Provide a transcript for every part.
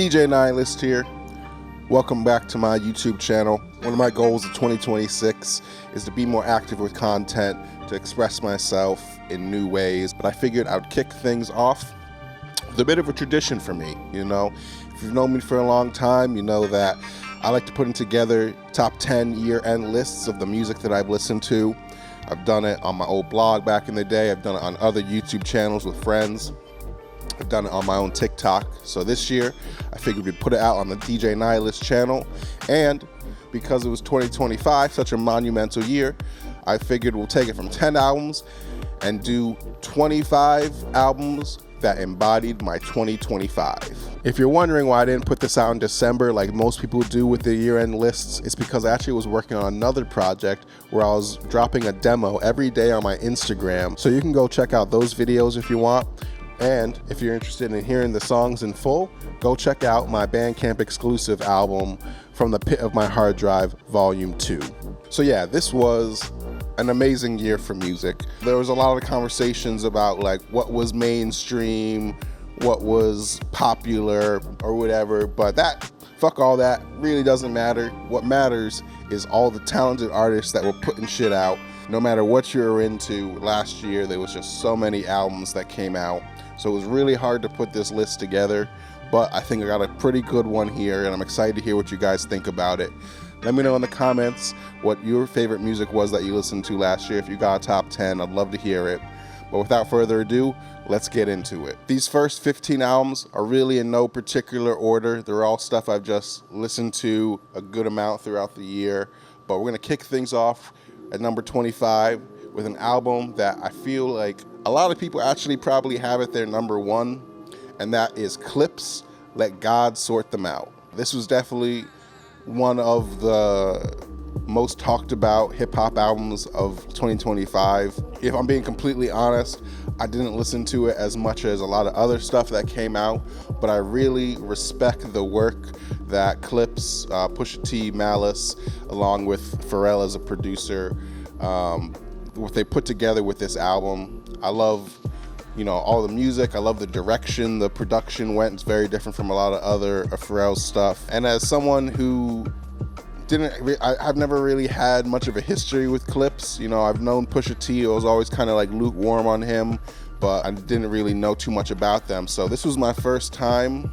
DJ Nihilist here. Welcome back to my YouTube channel. One of my goals of 2026 is to be more active with content, to express myself in new ways, but I figured I'd kick things off with a bit of a tradition for me, you know. If you've known me for a long time, you know that I like to put together top 10 year-end lists of the music that I've listened to. I've done it on my old blog back in the day. I've done it on other YouTube channels with friends. I've done it on my own TikTok. So this year, I figured we'd put it out on the DJ Nihilist channel. And because it was 2025, such a monumental year, I figured we'll take it from 10 albums and do 25 albums that embodied my 2025. If you're wondering why I didn't put this out in December like most people do with their year-end lists, it's because I actually was working on another project where I was dropping a demo every day on my Instagram. So you can go check out those videos if you want. And if you're interested in hearing the songs in full, go check out my Bandcamp exclusive album, From the Pit of My Hard Drive, Volume 2. So yeah, this was an amazing year for music. There was a lot of conversations about like what was mainstream, what was popular or whatever, but fuck all that, really doesn't matter. What matters is all the talented artists that were putting shit out. No matter what you were into, last year there was just so many albums that came out. So it was really hard to put this list together, but I think I got a pretty good one here, and I'm excited to hear what you guys think about it. Let me know in the comments what your favorite music was that you listened to last year. If you got a top 10, I'd love to hear it. But without further ado, let's get into it. These first 15 albums are really in no particular order. They're all stuff I've just listened to a good amount throughout the year. But we're gonna kick things off at number 25 with an album that I feel like a lot of people actually probably have at their number one, and that is Clipse, Let God Sort Them Out. This was definitely one of the most talked about hip-hop albums of 2025. If I'm being completely honest, I didn't listen to it as much as a lot of other stuff that came out, but I really respect the work that Clipse, Pusha T, Malice, along with Pharrell as a producer, what they put together with this album. I love, you know, all the music. I love the direction the production went. It's very different from a lot of other Pharrell's stuff. And as someone who I've never really had much of a history with Clipse. You know, I've known Pusha T. I was always kind of like lukewarm on him, but I didn't really know too much about them. So this was my first time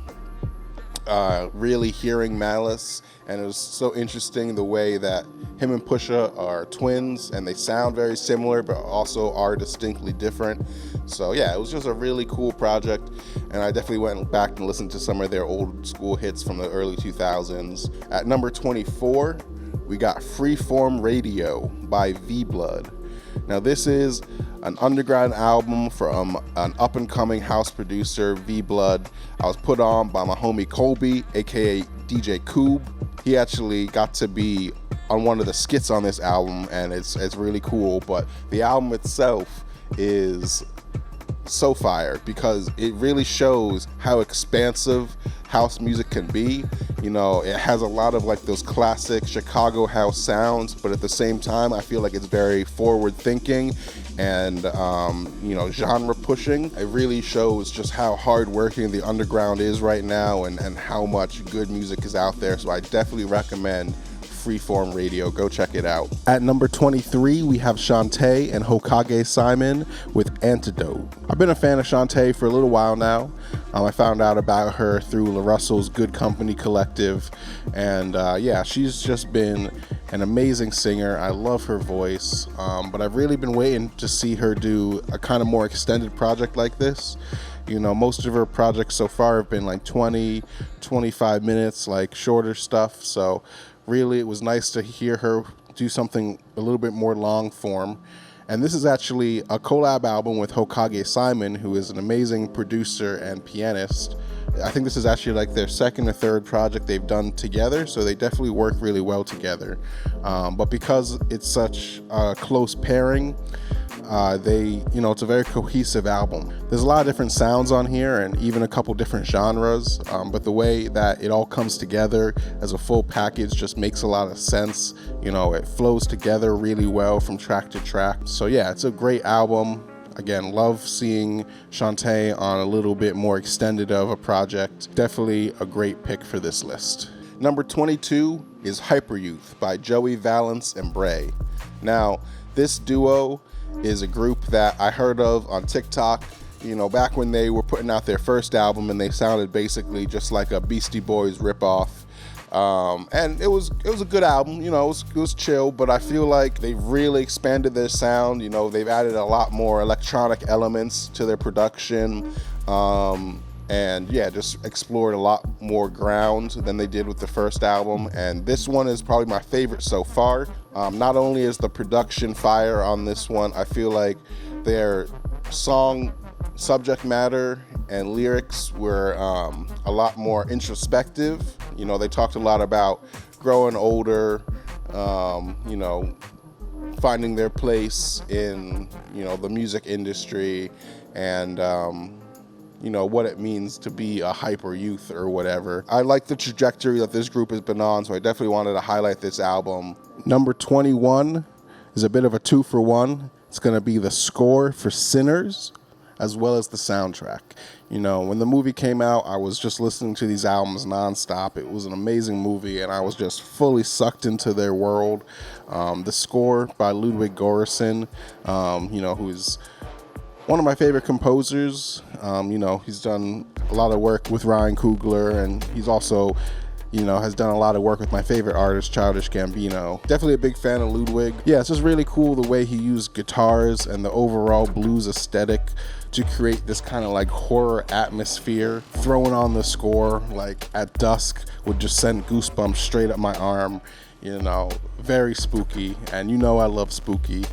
really hearing Malice, and it was so interesting the way that him and Pusha are twins and they sound very similar but also are distinctly different. So yeah, it was just a really cool project, and I definitely went back and listened to some of their old school hits from the early 2000s. At number 24, we got Freeform Radio by V-Blood. Now this is an underground album from an up-and-coming house producer, V-Blood. I was put on by my homie Colby, aka DJ Coob. He actually got to be on one of the skits on this album, and it's really cool. But the album itself is so fire because it really shows how expansive house music can be. You know, it has a lot of like those classic Chicago house sounds, but at the same time I feel like it's very forward thinking and you know, genre pushing. It really shows just how hard working the underground is right now and how much good music is out there. So I definitely recommend Freeform Radio. Go check it out. At number 23, we have Shantae and Hokage Simon with Antidote. I've been a fan of Shantae for a little while now. I found out about her through La Russell's Good Company Collective, and yeah, she's just been an amazing singer. I love her voice, but I've really been waiting to see her do a kind of more extended project like this. You know, most of her projects so far have been like 20, 25 minutes, like shorter stuff. So really, it was nice to hear her do something a little bit more long form. And this is actually a collab album with Hokage Simon, who is an amazing producer and pianist. I think this is actually like their second or third project they've done together, so they definitely work really well together. But because it's such a close pairing, it's a very cohesive album. There's a lot of different sounds on here and even a couple different genres, but the way that it all comes together as a full package just makes a lot of sense. You know, it flows together really well from track to track. So yeah, it's a great album. Again, love seeing Shantae on a little bit more extended of a project. Definitely a great pick for this list. Number 22 is Hyperyouth by Joey Valence and Bray. Now, this duo is a group that I heard of on TikTok, back when they were putting out their first album, and they sounded basically just like a Beastie Boys ripoff. And it was a good album, it was chill, but I feel like they've really expanded their sound. They've added a lot more electronic elements to their production, and just explored a lot more ground than they did with the first album. And this one is probably my favorite so far. Not only is the production fire on this one, I feel like their song subject matter and lyrics were a lot more introspective. They talked a lot about growing older, finding their place in, the music industry, and, what it means to be a hyper youth or whatever. I like the trajectory that this group has been on, so I definitely wanted to highlight this album. Number 21 is a bit of a 2-for-1. It's going to be the score for Sinners, as well as the soundtrack. When the movie came out, I was just listening to these albums nonstop. It was an amazing movie, and I was just fully sucked into their world. The score by Ludwig Göransson, who is one of my favorite composers. He's done a lot of work with Ryan Coogler, and he's also has done a lot of work with my favorite artist, Childish Gambino. Definitely a big fan of Ludwig. Yeah, it's just really cool the way he used guitars and the overall blues aesthetic to create this kind of like horror atmosphere. Throwing on the score like at dusk would just send goosebumps straight up my arm. Very spooky, and I love spooky.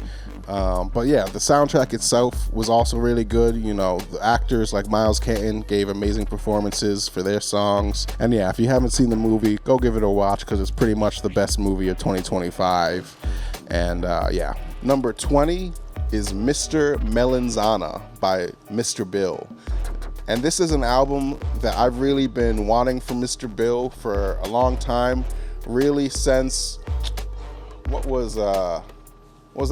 But yeah, the soundtrack itself was also really good. The actors like Miles Kenton gave amazing performances for their songs. And yeah, if you haven't seen the movie, go give it a watch, because it's pretty much the best movie of 2025. And number 20 is Mr. Melanzana by Mr. Bill. And this is an album that I've really been wanting from Mr. Bill for a long time, really since, what was the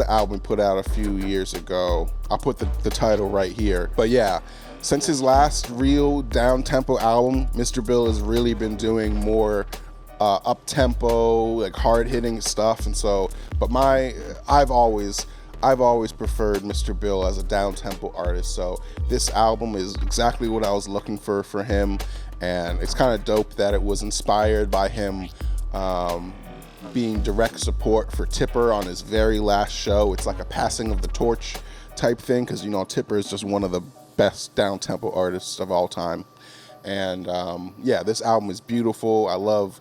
album he put out a few years ago? I'll put the title right here. But yeah, since his last real down-tempo album, Mr. Bill has really been doing more up-tempo, like hard-hitting stuff. And so, I've always preferred Mr. Bill as a down-tempo artist. So this album is exactly what I was looking for him. And it's kind of dope that it was inspired by him being direct support for Tipper on his very last show. It's like a passing of the torch type thing, because Tipper is just one of the best down-tempo artists of all time. And this album is beautiful. I love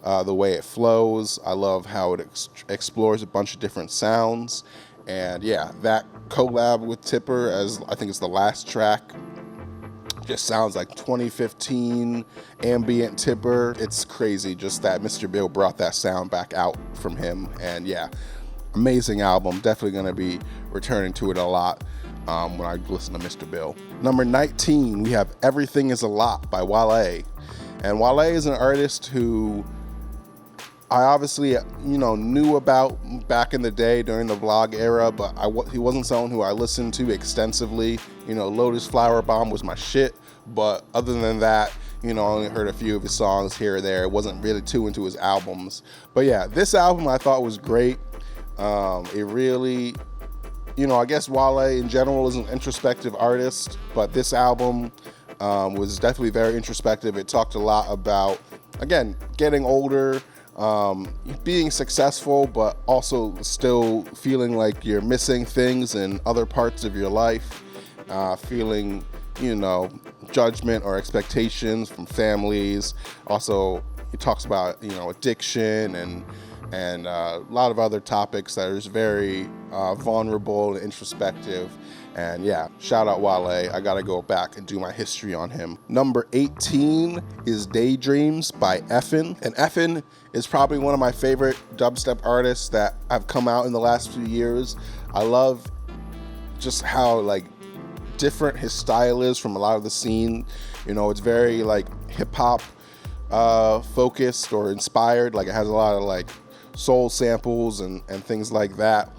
the way it flows. I love how it explores a bunch of different sounds. And yeah, that collab with Tipper, as I think it's the last track, just sounds like 2015 ambient Tipper. It's crazy just that Mr. Bill brought that sound back out from him. And yeah, amazing album. Definitely going to be returning to it a lot when I listen to Mr. Bill. Number 19, we have Everything Is a Lot by Wale. And Wale is an artist who I obviously, knew about back in the day during the vlog era, but he wasn't someone who I listened to extensively. Lotus Flower Bomb was my shit, but other than that, I only heard a few of his songs here or there. It wasn't really too into his albums. But yeah, this album I thought was great. It really, I guess Wale in general is an introspective artist, but this album was definitely very introspective. It talked a lot about, again, getting older, being successful, but also still feeling like you're missing things in other parts of your life, feeling, judgment or expectations from families. Also, he talks about, addiction and a lot of other topics that is very vulnerable and introspective. And yeah, shout out Wale. I gotta go back and do my history on him. Number 18 is Daydreams by Effin. And Effin is probably one of my favorite dubstep artists that have come out in the last few years. I love just how different his style is from a lot of the scene. It's very hip hop focused or inspired. It has a lot of soul samples and things like that.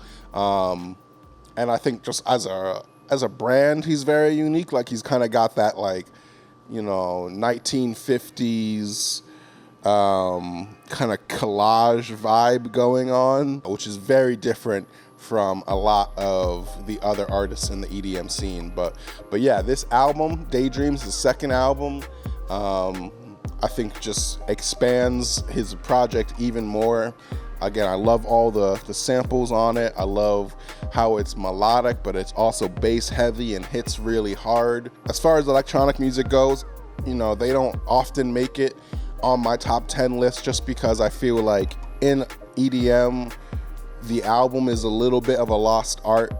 And I think just as a as a brand, he's very unique. Like, he's kind of got that, like, you know, 1950s kind of collage vibe going on, which is very different from a lot of the other artists in the EDM scene. But yeah, this album, Daydreams, the second album, I think just expands his project even more. Again, I love all the samples on it. I love how it's melodic, but it's also bass heavy and hits really hard. As far as electronic music goes, you know, they don't often make it on my top 10 list just because I feel like in EDM, the album is a little bit of a lost art,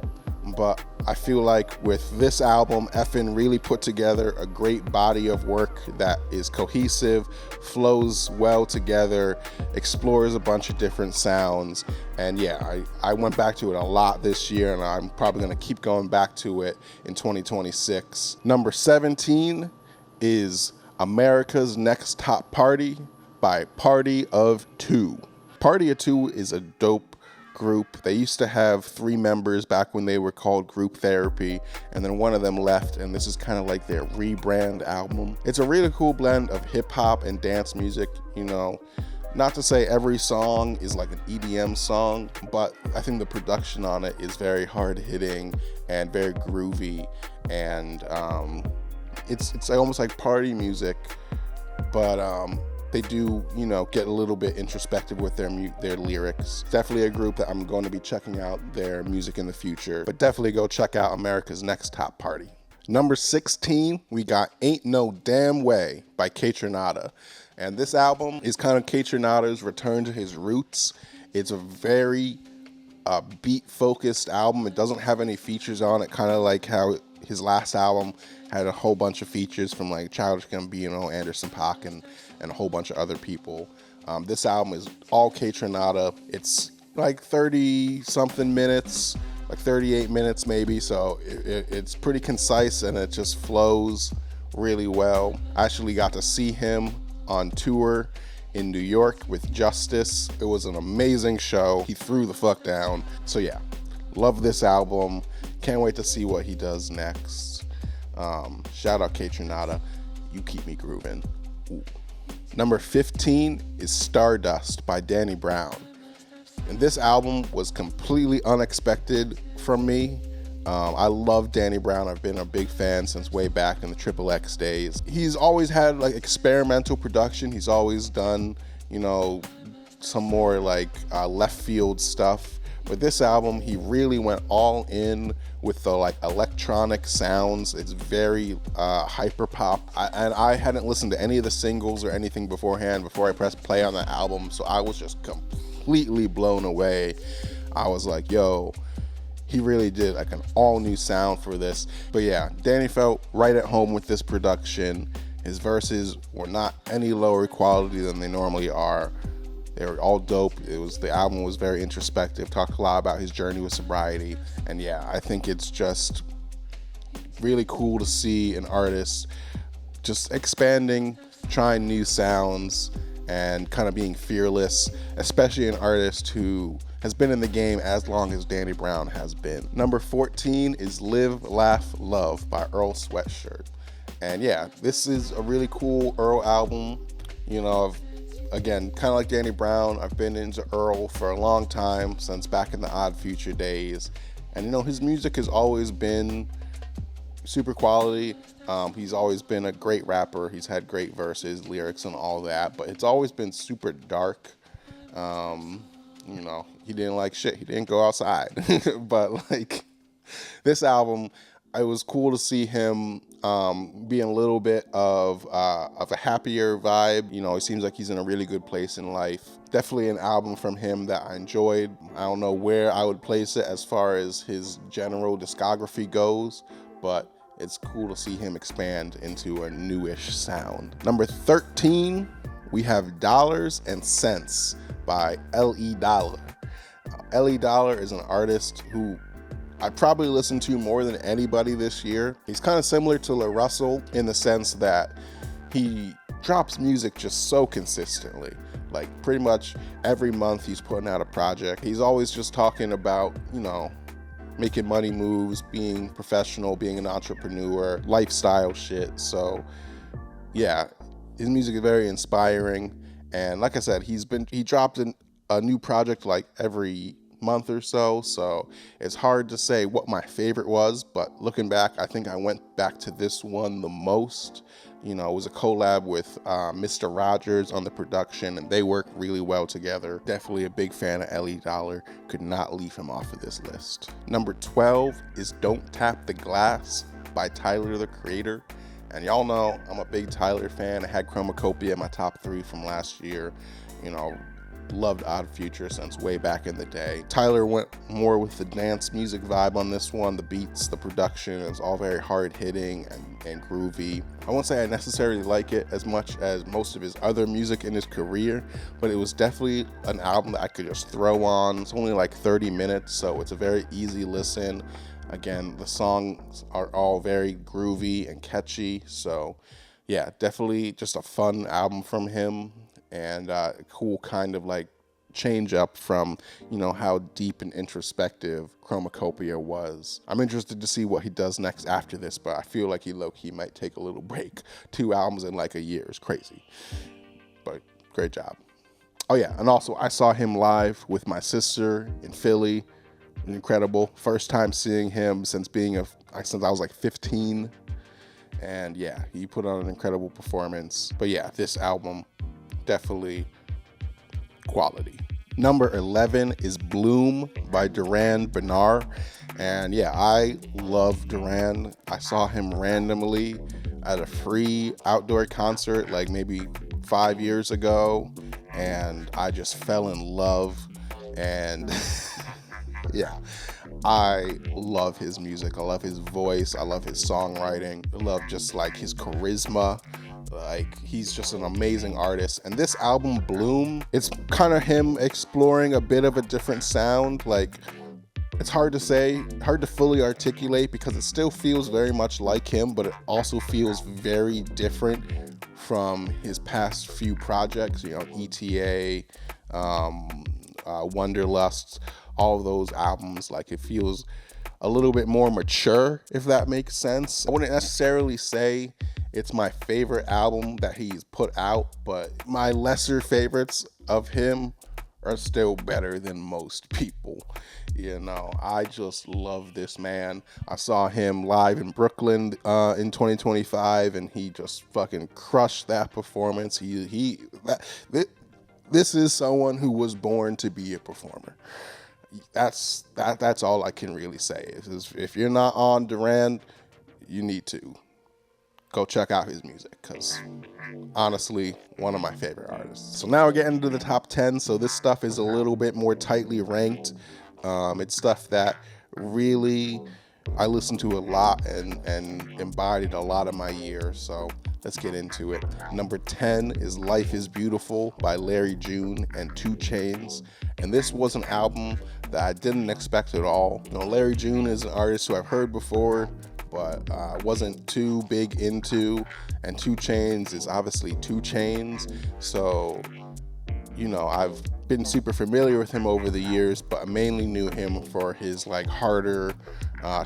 but I feel like with this album, Effin really put together a great body of work that is cohesive, flows well together, explores a bunch of different sounds. And yeah, I went back to it a lot this year, and I'm probably gonna keep going back to it in 2026. Number 17 is America's Next Top Party by Party of Two. Party of Two is a dope group. They used to have 3 members back when they were called Group Therapy, and then one of them left, and this is kind of like their rebrand album. It's a really cool blend of hip hop and dance music. You know, not to say every song is like an EDM song, but I think the production on it is very hard hitting and very groovy, and it's almost like party music, but they do, you know, get a little bit introspective with their lyrics. Definitely a group that I'm going to be checking out their music in the future, but definitely go check out America's Next Top Party. Number 16, we got Ain't No Damn Way by Kaytranada. And this album is kind of Kaytranada's return to his roots. It's a very beat-focused album. It doesn't have any features on it, kind of like how his last album had a whole bunch of features from like Childish Gambino, Anderson .Paak, and a whole bunch of other people. This album is all Kaytranada. It's like 30-something minutes, like 38 minutes maybe, so it's pretty concise and it just flows really well. I actually got to see him on tour in New York with Justice. It was an amazing show. He threw the fuck down. So yeah, love this album. Can't wait to see what he does next. Shout out Kaytranada. You keep me grooving. Ooh. Number 15 is Stardust by Danny Brown. And this album was completely unexpected from me. I love Danny Brown. I've been a big fan since way back in the Triple X days. He's always had like experimental production. He's always done, you know, some more like left field stuff. But this album, he really went all in with the like electronic sounds. It's very hyper pop. I hadn't listened to any of the singles or anything beforehand before I pressed play on the album, so I was just completely blown away. I was like, yo, he really did like an all new sound for this. But yeah, Danny felt right at home with this production. His verses were not any lower quality than they normally are. They were all dope. The album was very introspective, talked a lot about his journey with sobriety. And yeah, I think it's just really cool to see an artist just expanding, trying new sounds, and kind of being fearless, especially an artist who has been in the game as long as Danny Brown has been. Number 14 is Live, Laugh, Love by Earl Sweatshirt. And yeah, this is a really cool Earl album. You know, again, kind of like Danny Brown, I've been into Earl for a long time, since back in the Odd Future days. And you know, his music has always been super quality. He's always been a great rapper. He's had great verses, lyrics, and all that, but it's always been super dark. You know, he didn't like shit. He didn't go outside. But like this album, it was cool to see him be in a little bit of a happier vibe. You know, it seems like he's in a really good place in life. Definitely an album from him that I enjoyed. I don't know where I would place it as far as his general discography goes, but it's cool to see him expand into a newish sound. Number 13, we have Dollars and Cents by L.E. Dollar. L.E. Dollar is an artist who I probably listened to more than anybody this year. He's kind of similar to La Russell in the sense that he drops music just so consistently. Like pretty much every month he's putting out a project. He's always just talking about, you know, making money moves, being professional, being an entrepreneur, lifestyle shit. So yeah, his music is very inspiring. And like I said, he dropped a new project like every month or so. So it's hard to say what my favorite was, but looking back, I think I went back to this one the most. You know, it was a collab with Mr. Rogers on the production, and they work really well together. Definitely a big fan of Ellie Dollar. Could not leave him off of this list. Number 12 is Don't Tap the Glass by Tyler, the Creator. And y'all know I'm a big Tyler fan. I had Chromacopia in my top 3 from last year. You know, loved Odd Future since way back in the day. Tyler went more with the dance music vibe on this one. The beats, the production is all very hard hitting and groovy. I won't say I necessarily like it as much as most of his other music in his career, but it was definitely an album that I could just throw on. It's only like 30 minutes, so it's a very easy listen. Again, the songs are all very groovy and catchy, so yeah, definitely just a fun album from him. And cool kind of like change up from, you know, how deep and introspective Chromacopia was. I'm interested to see what he does next after this, but I feel like he low-key might take a little break. 2 albums in like a year is crazy, but great job. Oh yeah, and also I saw him live with my sister in Philly. Incredible. First time seeing him since I was like 15. And yeah, he put on an incredible performance. But yeah, this album, definitely quality. Number 11 is Bloom by Duran Bernard. And yeah, I love Duran. I saw him randomly at a free outdoor concert like maybe 5 years ago, and I just fell in love. And yeah, I love his music. I love his voice. I love his songwriting. I love just like his charisma. Like, he's just an amazing artist. And this album, Bloom, it's kind of him exploring a bit of a different sound. Like, it's hard to say, hard to fully articulate, because it still feels very much like him, but it also feels very different from his past few projects, you know, ETA, Wonderlust, all of those albums. Like, it feels a little bit more mature, if that makes sense. I wouldn't necessarily say it's my favorite album that he's put out, but my lesser favorites of him are still better than most people. You know, I just love this man. I saw him live in Brooklyn in 2025, and he just fucking crushed that performance. This is someone who was born to be a performer. That's all I can really say. If you're not on Duran, you need to go check out his music, because honestly, one of my favorite artists. So now we're getting into the top 10. So this stuff is a little bit more tightly ranked. It's stuff that really I listened to a lot and embodied a lot of my year. So let's get into it. Number 10 is Life is Beautiful by Larry June and 2 Chainz. And this was an album that I didn't expect at all. You know, Larry June is an artist who I've heard before, but wasn't too big into. And 2 Chainz is obviously 2 Chainz. So, you know, I've been super familiar with him over the years, but I mainly knew him for his like harder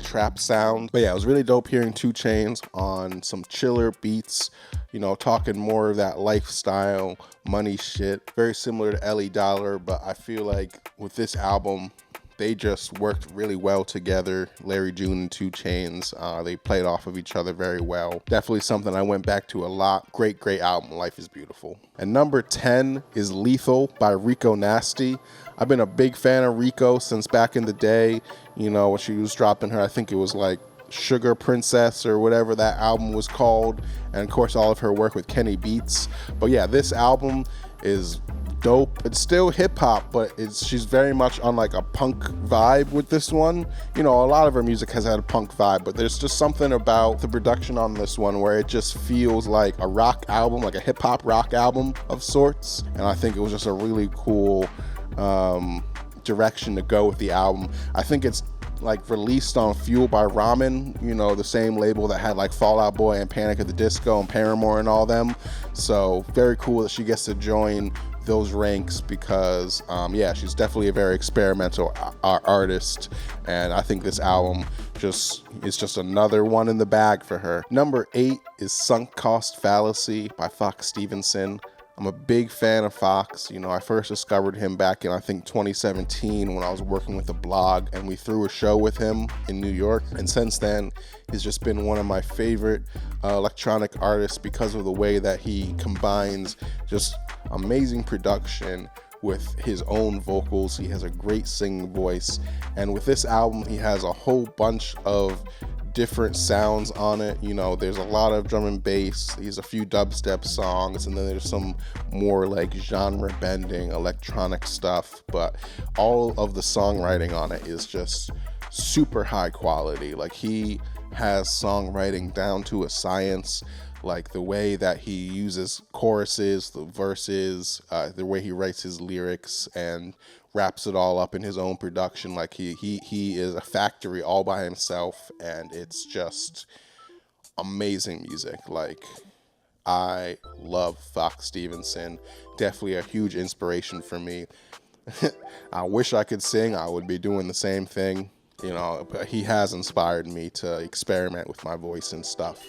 trap sound. But yeah, it was really dope hearing 2 Chainz on some chiller beats, you know, talking more of that lifestyle money shit. Very similar to Ellie Dollar, but I feel like with this album, they just worked really well together. Larry June and 2 Chainz, they played off of each other very well. Definitely something I went back to a lot. Great album. Life is Beautiful. And number 10 is Lethal by Rico Nasty. I've been a big fan of Rico since back in the day. You know, when she was dropping her, I think it was like Sugar Princess or whatever that album was called. And of course, all of her work with Kenny Beats. But yeah, this album is dope. It's still hip hop, but she's very much on like a punk vibe with this one. You know, a lot of her music has had a punk vibe, but there's just something about the production on this one where it just feels like a rock album, like a hip hop rock album of sorts. And I think it was just a really cool direction to go with the album. I think it's like released on Fueled by Ramen, you know, the same label that had like Fall Out Boy and Panic at the Disco and Paramore and all them. So very cool that she gets to join those ranks because yeah, she's definitely a very experimental artist, and I think this album is just another one in the bag for her. Number 8 is Sunk Cost Fallacy by Fox Stevenson. I'm a big fan of Fox. You know, I first discovered him back in, I think, 2017 when I was working with a blog, and we threw a show with him in New York. And since then, he's just been one of my favorite electronic artists because of the way that he combines just amazing production with his own vocals. He has a great singing voice. And with this album, he has a whole bunch of different sounds on it. You know, there's a lot of drum and bass, there's a few dubstep songs, and then there's some more like genre bending electronic stuff, but all of the songwriting on it is just super high quality. Like, he has songwriting down to a science. Like the way that he uses choruses, the verses, the way he writes his lyrics and wraps it all up in his own production. Like he is a factory all by himself, and it's just amazing music. Like, I love Fox Stevenson. Definitely a huge inspiration for me. I wish I could sing. I would be doing the same thing, you know, but he has inspired me to experiment with my voice and stuff.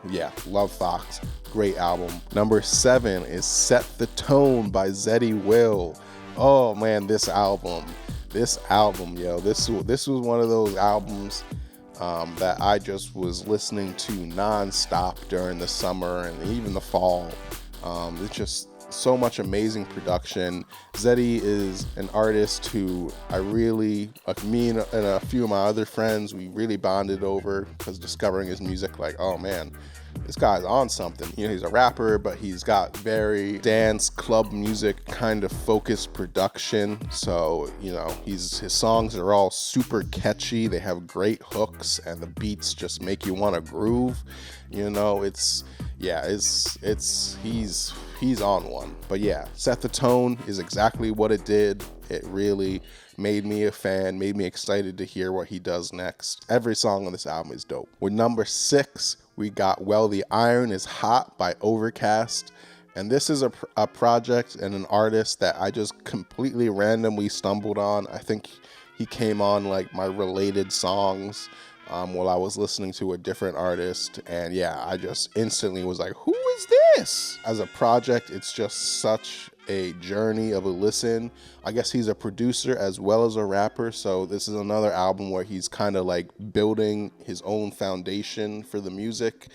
Yeah, love Fox. Great album. Number 7 is Set the Tone by Zeddy Will. Oh man, this album, yo, this was one of those albums that I just was listening to non-stop during the summer and even the fall. It's just so much amazing production. Zeddy is an artist who I really, like, me and a few of my other friends, we really bonded over, because discovering his music, like, oh man, this guy's on something. You know, he's a rapper, but he's got very dance club music kind of focused production. So, you know, his songs are all super catchy. They have great hooks, and the beats just make you want to groove. You know, he's on one. But yeah, Set the Tone is exactly what it did. It really made me a fan, made me excited to hear what he does next. Every song on this album is dope. With number 6, we got Well, the Iron is Hot by Overcast. And this is a project and an artist that I just completely randomly stumbled on. I think he came on like my related songs while I was listening to a different artist. And yeah, I just instantly was like, who is this? As a project, it's just such a journey of a listen. I guess he's a producer as well as a rapper, so this is another album where he's kind of like building his own foundation for the music,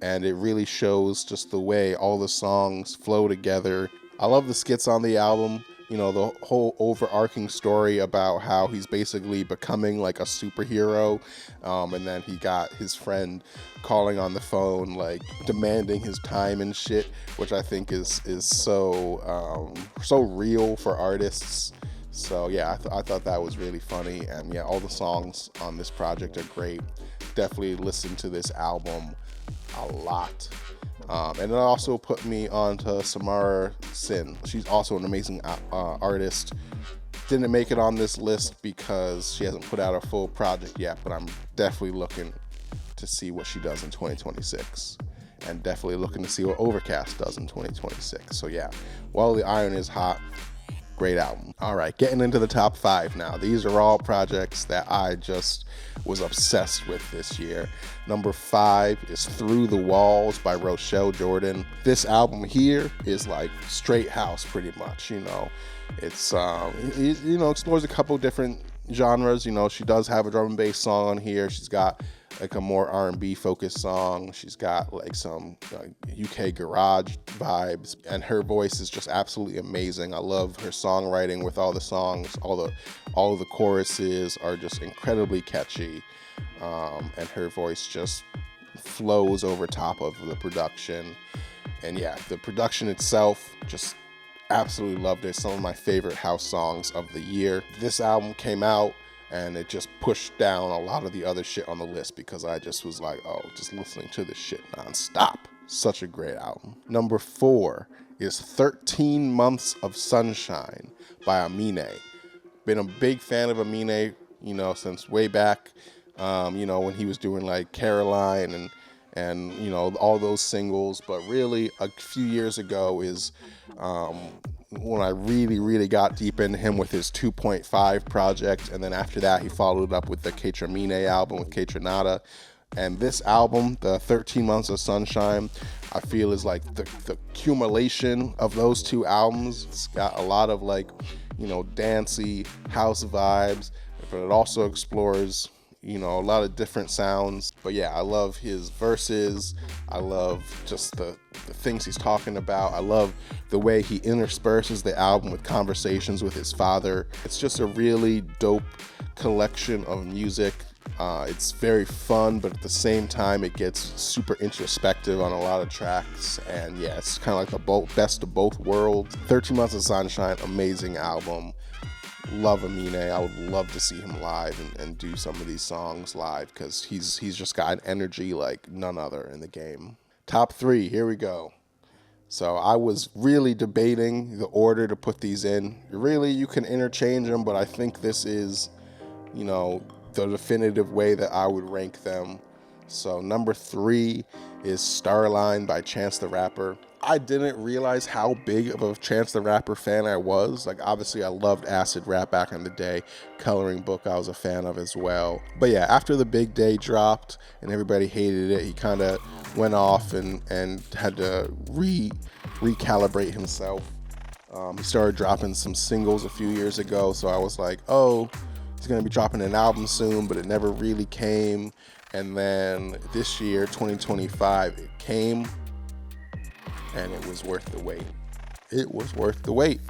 and it really shows just the way all the songs flow together. I love the skits on the album. You know, the whole overarching story about how he's basically becoming like a superhero, and then he got his friend calling on the phone, like demanding his time and shit, which I think is so real for artists. So yeah, I thought that was really funny, and yeah, all the songs on this project are great. Definitely listen to this album a lot. And it also put me onto Samara Sin. She's also an amazing artist. Didn't make it on this list because she hasn't put out a full project yet, but I'm definitely looking to see what she does in 2026. And definitely looking to see what Overcast does in 2026. So yeah, While the Iron is Hot, great album. All right, getting into the top 5 now. These are all projects that I just was obsessed with this year. Number 5 is Through the Walls by Rochelle Jordan. This album here is like straight house pretty much, you know. It's explores a couple different genres. You know, she does have a drum and bass song on here. She's got like a more R&B focused song. She's got like some UK garage vibes, and her voice is just absolutely amazing. I love her songwriting with all the songs. All of the choruses are just incredibly catchy, and her voice just flows over top of the production. And yeah, the production itself, just absolutely loved it. Some of my favorite house songs of the year. This album came out and it just pushed down a lot of the other shit on the list because I just was like, oh, just listening to this shit nonstop. Such a great album. Number 4 is 13 Months of Sunshine by Amine. been a big fan of Amine, you know, since way back, you know, when he was doing like Caroline and you know, all those singles. But really, a few years ago is when I really got deep into him with his 2.5 project, and then after that, he followed up with the Ketramine album with Ketranada. And this album, the 13 Months of Sunshine, I feel is like the accumulation of those two albums. It's got a lot of like, you know, dancey house vibes, but it also explores, you know, a lot of different sounds. But yeah, I love his verses. I love just the things he's talking about. I love the way he intersperses the album with conversations with his father. It's just a really dope collection of music. It's very fun, but at the same time, it gets super introspective on a lot of tracks. And yeah, it's kind of like the best of both worlds. 13 Months of Sunshine, amazing album. Love Amine. I would love to see him live and do some of these songs live, because he's just got an energy like none other in the game. Top 3, here we go. So I was really debating the order to put these in. Really, you can interchange them, but I think this is, you know, the definitive way that I would rank them. So number 3 is Starline by Chance the Rapper. I didn't realize how big of a Chance the Rapper fan I was. Like, obviously I loved acid rap back in the day. Coloring Book I was a fan of as well. But yeah, after The Big Day dropped and everybody hated it, he kind of went off and had to recalibrate himself. He started dropping some singles a few years ago, so I was like, oh, he's going to be dropping an album soon, but it never really came. And then this year, 2025, it came, and it was worth the wait. It was worth the wait.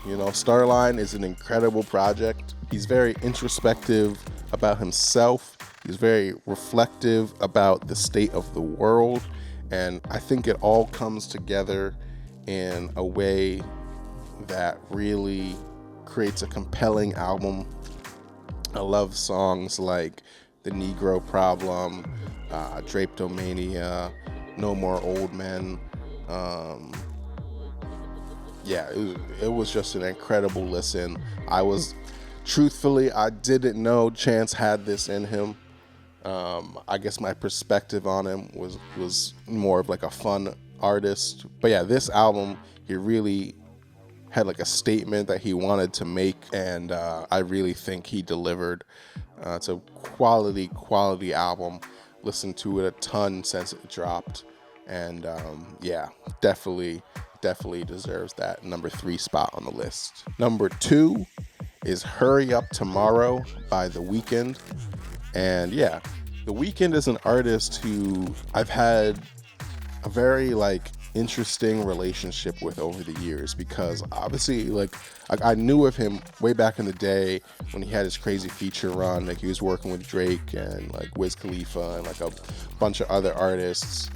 You know, Starline is an incredible project. He's very introspective about himself. He's very reflective about the state of the world. And I think it all comes together in a way that really creates a compelling album. I love songs like The Negro Problem, Drapetomania, No More Old Men. Yeah, it was just an incredible listen. Truthfully, I didn't know Chance had this in him. I guess my perspective on him was more of like a fun artist. But yeah, this album, he really had like a statement that he wanted to make, and I really think he delivered. It's a quality album. Listened to it a ton since it dropped, and yeah, definitely deserves that number 3 spot on the list. Number 2 is Hurry Up Tomorrow by The Weeknd. And yeah, The Weeknd is an artist who I've had a very like interesting relationship with over the years, because obviously like I knew of him way back in the day when he had his crazy feature run. Like, he was working with Drake and like Wiz Khalifa and like a bunch of other artists.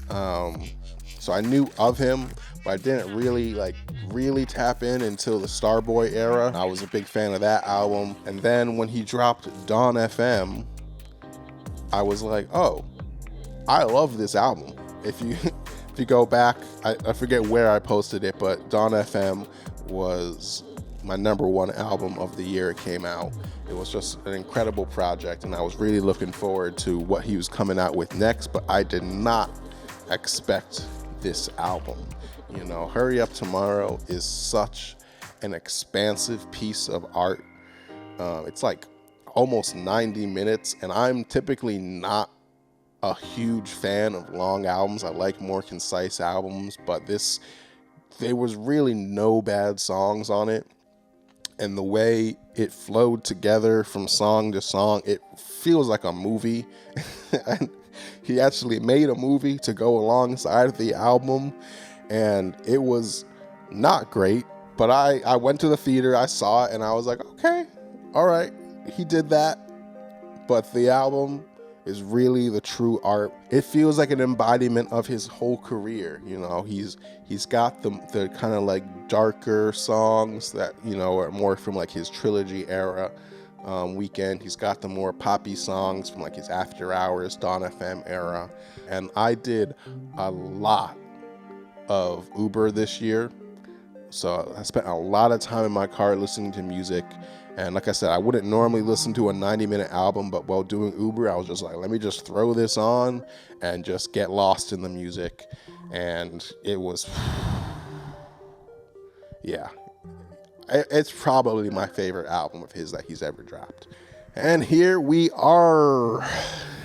So I knew of him, but I didn't really tap in until the Starboy era. I was a big fan of that album. And then when he dropped Dawn FM, I was like, oh, I love this album. If you go back, I forget where I posted it, but Dawn FM was my number 1 album of the year it came out. It was just an incredible project, and I was really looking forward to what he was coming out with next, but I did not expect this album. You know, Hurry Up Tomorrow is such an expansive piece of art. It's like almost 90 minutes, and I'm typically not a huge fan of long albums. I like more concise albums, but there was really no bad songs on it. And the way it flowed together from song to song, it feels like a movie. And he actually made a movie to go alongside the album, and it was not great, but I went to the theater, I saw it, and I was like, okay, all right, he did that. But the album is really the true art. It feels like an embodiment of his whole career. You know, he's got the kind of like darker songs that, you know, are more from like his trilogy era. Weekend. He's got the more poppy songs from like his After Hours, Dawn FM era. And I did a lot of Uber this year. So I spent a lot of time in my car listening to music. And like I said, I wouldn't normally listen to a 90-minute album, but while doing Uber, I was just like, let me just throw this on and just get lost in the music. And it was, yeah, it's probably my favorite album of his that he's ever dropped. And here we are,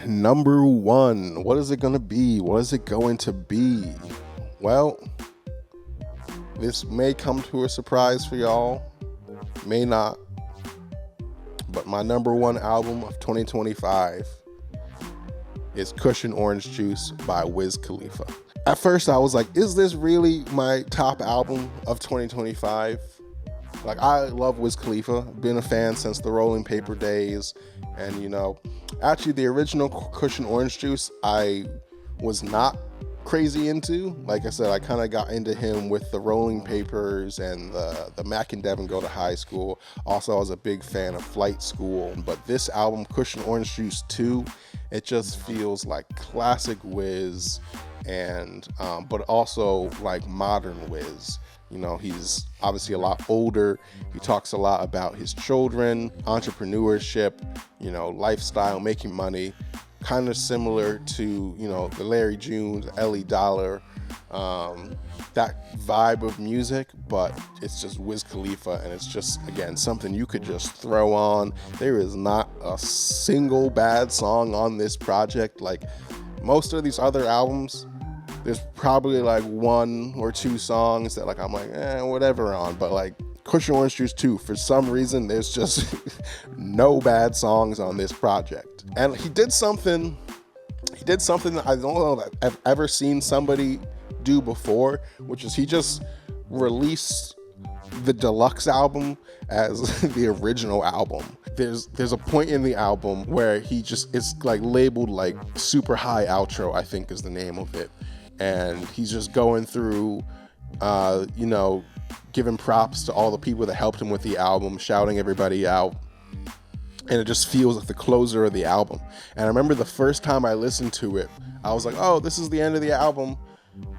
number 1. What is it going to be? What is it going to be? Well, this may come to a surprise for y'all, may not, but my number 1 album of 2025 is Cushion Orange Juice by Wiz Khalifa. At first I was like, is this really my top album of 2025? Like, I love Wiz Khalifa, been a fan since the Rolling Paper days, and you know, actually the original Cushion Orange Juice I was not crazy into. Like I said, I kind of got into him with the Rolling Papers and the Mac and Devin Go to High School. Also, I was a big fan of Flight School, but this album, Cushion Orange Juice 2, it just feels like classic Wiz, and but also like modern Wiz. You know, he's obviously a lot older. He talks a lot about his children, entrepreneurship, you know, lifestyle, making money. Kind of similar to, you know, the Larry June, Ellie Dollar, that vibe of music, but it's just Wiz Khalifa, and it's just, again, something you could just throw on. There is not a single bad song on this project. Like most of these other albums, there's probably like 1 or 2 songs that like I'm like, whatever on, but like Cushion Orange Juice 2, for some reason, there's just no bad songs on this project. And he did something that I don't know that I've ever seen somebody do before, which is he just released the deluxe album as the original album. There's a point in the album where it's like labeled like Super High Outro, I think is the name of it. And he's just going through, you know, giving props to all the people that helped him with the album, shouting everybody out. And it just feels like the closer of the album. And I remember the first time I listened to it, I was like, oh, this is the end of the album.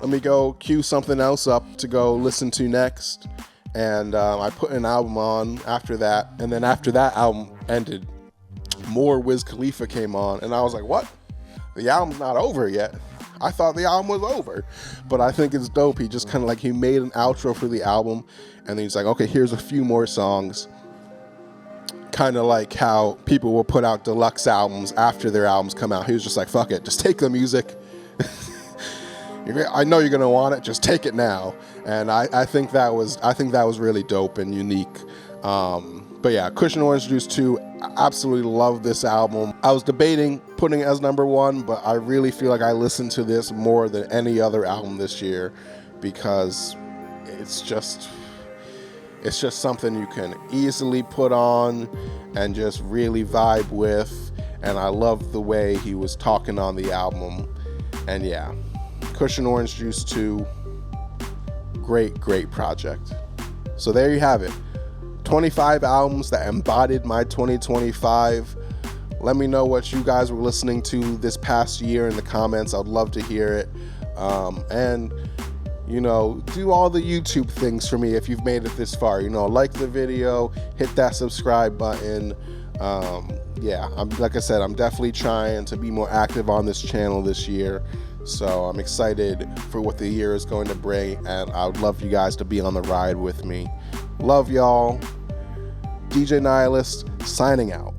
Let me go cue something else up to go listen to next. And I put an album on after that. And then after that album ended, more Wiz Khalifa came on. And I was like, what? The album's not over yet. I thought the album was over. But I think it's dope. He just kind of like, he made an outro for the album. And then he's like, okay, here's a few more songs. Kind of like how people will put out deluxe albums after their albums come out. He was just like, fuck it, just take the music. I know you're gonna want it, just take it now. And I think that was really dope and unique. But yeah, Cushion Orange Juice 2, I absolutely love this album. I was debating putting it as number 1, but I really feel like I listened to this more than any other album this year, because it's just something you can easily put on and just really vibe with. And I love the way he was talking on the album. And yeah, Cushion Orange Juice 2, great project. So there you have it. 25 albums that embodied my 2025. Let me know what you guys were listening to this past year in the comments. I'd love to hear it. And you know, do all the YouTube things for me if you've made it this far. You know, like the video, hit that subscribe button. Yeah, like I said, I'm definitely trying to be more active on this channel this year. So I'm excited for what the year is going to bring, and I would love you guys to be on the ride with me. Love y'all. DJ Nihilist signing out.